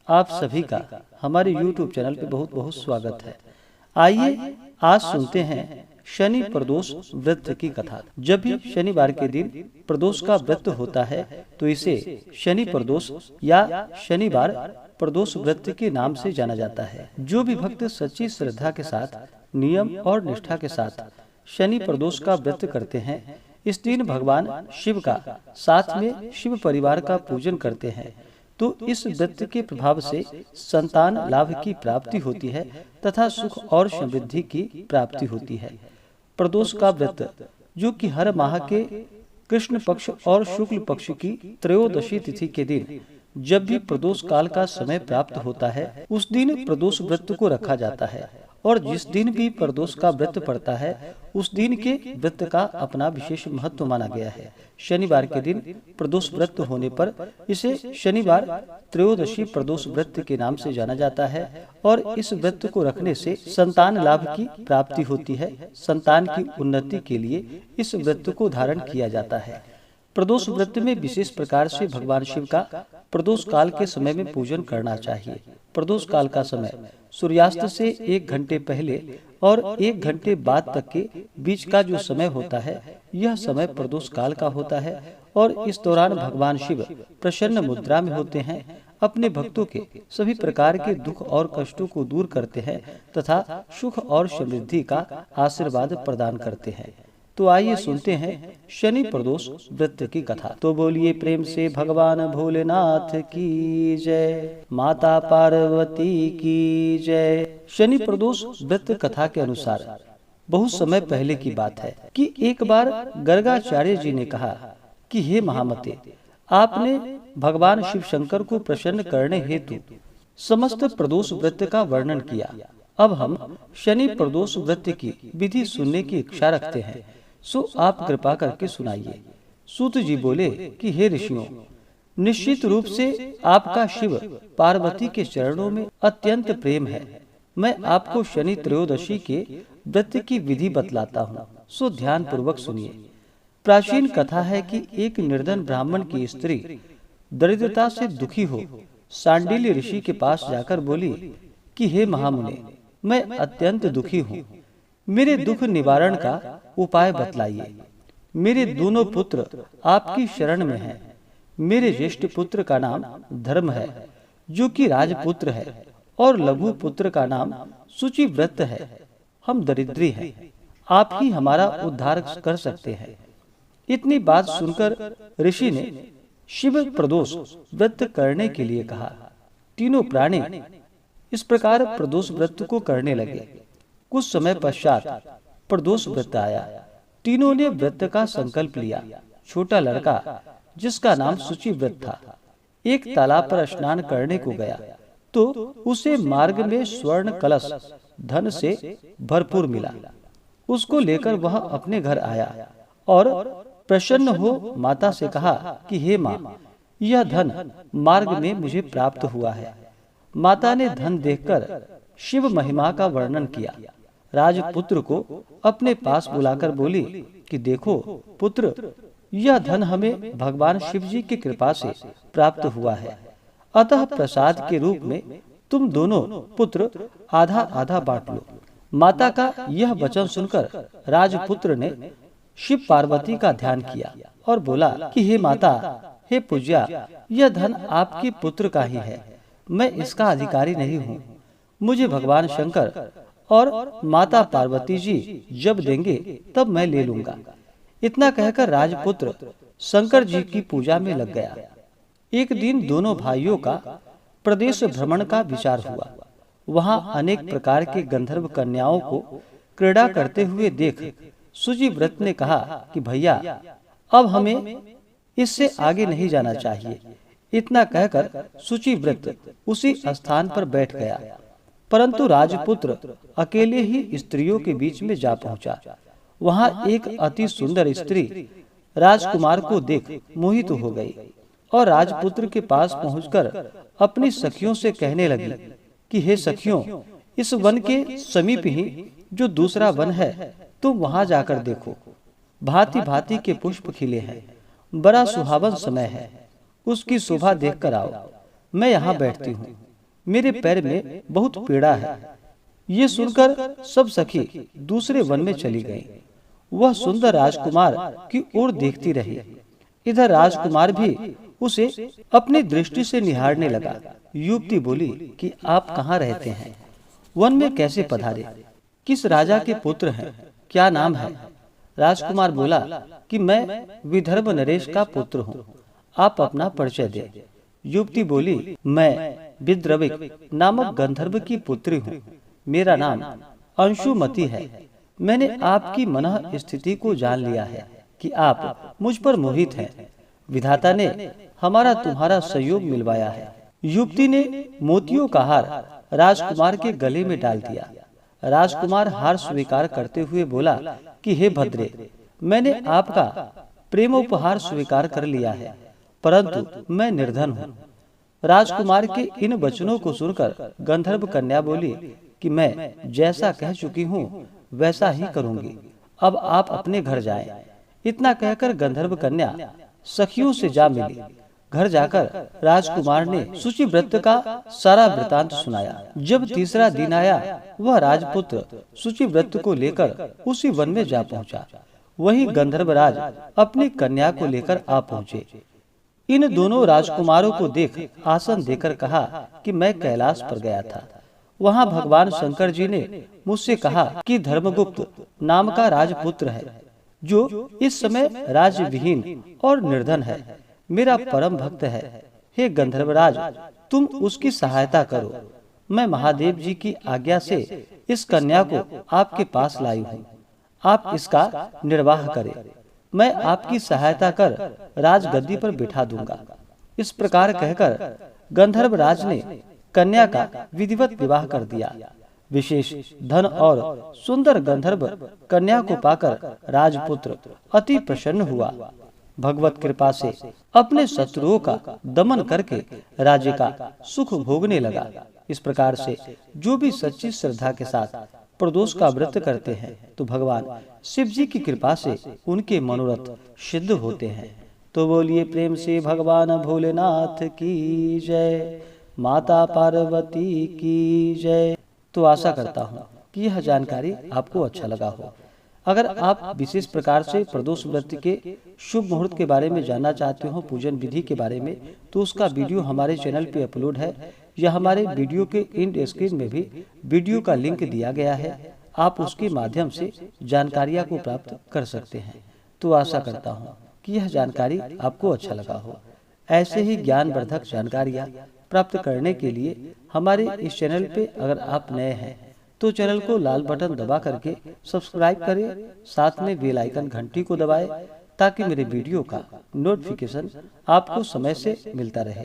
आप सभी का हमारे YouTube चैनल पे बहुत बहुत स्वागत है। आइए आज सुनते हैं शनि प्रदोष व्रत की कथा। जब भी शनिवार के दिन प्रदोष का व्रत होता है तो इसे शनि प्रदोष या शनिवार प्रदोष व्रत के नाम से जाना जाता है। जो भी भक्त सच्ची श्रद्धा के साथ नियम और निष्ठा के साथ शनि प्रदोष का व्रत करते हैं, इस दिन भगवान शिव का साथ में शिव परिवार का पूजन करते हैं, तो इस व्रत के प्रभाव से संतान लाभ की प्राप्ति होती है तथा सुख और समृद्धि की प्राप्ति होती है। प्रदोष का व्रत, जो कि हर माह के कृष्ण पक्ष और शुक्ल पक्ष की त्रयोदशी तिथि के दिन जब भी प्रदोष काल का समय प्राप्त होता है, उस दिन प्रदोष व्रत को रखा जाता है। और जिस दिन भी प्रदोष का व्रत पड़ता है, उस दिन के व्रत का अपना विशेष महत्व माना गया है। शनिवार के दिन प्रदोष व्रत होने पर इसे शनिवार त्रयोदशी प्रदोष व्रत के नाम से जाना जाता है और इस व्रत को रखने से संतान लाभ की प्राप्ति होती है। संतान की उन्नति के लिए इस व्रत को धारण किया जाता है। प्रदोष व्रत में विशेष प्रकार से भगवान शिव का प्रदोष काल के समय में पूजन करना चाहिए। प्रदोष काल का समय सूर्यास्त से 1 घंटे पहले और 1 घंटे बाद तक के बीच का जो समय होता है, यह समय प्रदोष काल का होता है और इस दौरान भगवान शिव प्रसन्न मुद्रा में होते हैं, अपने भक्तों के सभी प्रकार के दुख और कष्टों को दूर करते हैं तथा सुख और समृद्धि का आशीर्वाद प्रदान करते हैं। तो आइए सुनते हैं शनि प्रदोष व्रत की कथा। तो बोलिए प्रेम से भगवान भोलेनाथ की जय, माता पार्वती की जय। शनि प्रदोष व्रत कथा के अनुसार बहुत समय पहले की बात है कि एक बार गर्गाचार्य जी ने कहा कि हे महामते, आपने भगवान शिव शंकर को प्रसन्न करने हेतु समस्त प्रदोष व्रत का वर्णन किया। अब हम शनि प्रदोष व्रत की विधि सुनने की इच्छा रखते हैं, सो आप कृपा करके सुनाइए। सूत जी बोले कि हे ऋषियों, निश्चित रूप से आपका शिव पार्वती के चरणों में अत्यंत प्रेम है। मैं आपको शनि त्रयोदशी के व्रत की विधि बतलाता हूँ, सो ध्यान पूर्वक सुनिए। प्राचीन कथा है कि एक निर्धन ब्राह्मण की स्त्री दरिद्रता से दुखी हो सांडिल्य ऋषि के पास जाकर बोली कि हे महामुने, मैं अत्यंत दुखी हूँ, मेरे दुख निवारण का उपाय बतलाइए। मेरे दोनों पुत्र आपकी शरण में हैं। मेरे ज्येष्ठ पुत्र का नाम धर्म है, जो कि राजपुत्र है, और लघु पुत्र का नाम शुचिव्रत है। हम दरिद्री हैं, आप ही हमारा उद्धार कर सकते हैं। इतनी बात सुनकर ऋषि ने शिव प्रदोष व्रत करने के लिए कहा। तीनों प्राणी इस प्रकार प्रदोष व्रत को करने लगे। कुछ समय पश्चात प्रदोष व्रत आया। तीनों ने व्रत का संकल्प लिया। छोटा लड़का, जिसका नाम शुचिव्रत था, एक तालाब पर स्नान करने को गया तो उसे मार्ग में स्वर्ण कलश धन से भरपूर मिला। उसको लेकर वह अपने घर आया और प्रसन्न हो माता से कहा कि हे माँ, यह धन मार्ग में मुझे प्राप्त हुआ है। माता ने धन देखकर शिव महिमा का वर्णन किया। राजपुत्र को अपने पास बुलाकर बोली कि देखो पुत्र, यह धन हमें भगवान शिव जी की कृपा से प्राप्त हुआ है, अतः प्रसाद के रूप में तुम दोनों पुत्र आधा आधा बांट लो। माता का यह वचन सुनकर राजपुत्र ने शिव पार्वती का ध्यान किया और बोला कि हे माता, हे पूज्या, यह धन आपके पुत्र का ही है, मैं इसका अधिकारी नहीं हूँ। मुझे भगवान शंकर और माता पार्वती जी जब देंगे तब मैं ले लूंगा। इतना कहकर राजपुत्र शंकर जी की पूजा में लग गया। एक दिन दोनों भाइयों का प्रदेश भ्रमण का विचार हुआ। वहां अनेक प्रकार के गंधर्व कन्याओं को क्रीड़ा करते हुए देख शुचिव्रत ने कहा कि भैया, अब हमें इससे आगे नहीं जाना चाहिए। इतना कहकर शुचिव्रत उसी स्थान पर बैठ गया, परंतु राजपुत्र अकेले ही स्त्रियों के बीच में जा पहुंचा। वहां एक अति सुंदर स्त्री राजकुमार को देख मोहित हो गई और राजपुत्र के पास पहुंचकर अपनी सखियों से कहने लगी कि हे सखियों, इस वन के समीप ही जो दूसरा वन है, तुम वहां जाकर देखो। भांति भांति के पुष्प खिले हैं, बड़ा सुहावन समय है, उसकी शोभा देखकर आओ। मैं यहाँ बैठती हूँ। मेरे पैर में बहुत पीड़ा है। ये सुनकर सब सखी दूसरे वन में चली गईं। वह सुंदर राजकुमार की ओर देखती रही। इधर राजकुमार भी उसे अपनी दृष्टि से निहारने लगा। युवती बोली कि आप कहाँ रहते हैं? वन में कैसे पधारे? किस राजा के पुत्र हैं? क्या नाम है? राजकुमार बोला कि मैं विदर्भ नरेश का पुत्र हूँ। आप अपना परिचय दें। युवती बोली, मैं विद्रविक नामक गंधर्व की पुत्री हूँ। मेरा नाम अंशुमति है। मैंने आपकी मनः स्थिति को जान लिया है कि आप मुझ पर मोहित हैं। विधाता ने हमारा तुम्हारा सहयोग मिलवाया है। युवती ने मोतियों का हार राजकुमार के गले में डाल दिया। राजकुमार हार स्वीकार करते हुए बोला कि हे भद्रे, मैंने आपका प्रेमोपहार स्वीकार कर लिया है, परंतु मैं निर्धन हूँ। राजकुमार के इन वचनों को सुनकर गंधर्व कन्या बोली कि मैं जैसा कह चुकी हूँ वैसा ही करूंगी। अब आप अपने घर जाएं। इतना कहकर गंधर्व कन्या सखियों से जा मिली। घर जाकर राजकुमार ने शुचिव्रत का सारा वृतांत सुनाया। जब तीसरा दिन आया, वह राजपुत्र शुचिव्रत को लेकर उसी वन में जा पहुंचा। वहीं गंधर्वराज अपनी कन्या को लेकर आ पहुंचे। इन दोनों राजकुमारों को देख आसन देकर कहा कि मैं कैलाश पर गया था। वहां भगवान शंकर जी ने मुझसे कहा कि धर्मगुप्त नाम का राजपुत्र है, जो इस समय राजविहीन और निर्धन है, मेरा परम भक्त है। हे गंधर्वराज, तुम उसकी सहायता करो। मैं महादेव जी की आज्ञा से इस कन्या को आपके पास लाई हूँ। आप इसका निर्वाह करें। मैं आपकी सहायता कर राजगद्दी पर बिठा दूंगा। इस प्रकार कहकर गंधर्वराज ने कन्या का विधिवत विवाह कर दिया। विशेष धन और सुंदर गंधर्व कन्या को पाकर राजपुत्र अति प्रसन्न हुआ। भगवत कृपा से अपने शत्रुओं का दमन करके राज्य का सुख भोगने लगा। इस प्रकार से जो भी सच्ची श्रद्धा के साथ प्रदोष का व्रत करते हैं तो भगवान शिव जी की कृपा से उनके मनोरथ सिद्ध होते हैं। तो बोलिए प्रेम से भगवान भोलेनाथ की जय, माता पार्वती की जय। तो आशा करता हूँ कि यह जानकारी आपको अच्छा लगा हो। अगर आप विशेष प्रकार से प्रदोष व्रत के शुभ मुहूर्त के बारे में जानना चाहते हो, पूजन विधि के बारे में, तो उसका वीडियो हमारे चैनल पे अपलोड है या हमारे वीडियो के एंड स्क्रीन में भी वीडियो का लिंक दिया गया है। आप उसके माध्यम से जानकारियाँ को प्राप्त कर सकते हैं। तो आशा करता हूँ कि यह जानकारी आपको अच्छा लगा हो। ऐसे ही ज्ञानवर्धक जानकारियाँ प्राप्त करने के लिए हमारे इस चैनल पे अगर आप नए हैं तो चैनल को लाल बटन दबा करके सब्सक्राइब करें, साथ में बेल आइकन घंटी को दबाएं ताकि मेरे वीडियो का नोटिफिकेशन आपको समय से मिलता रहे।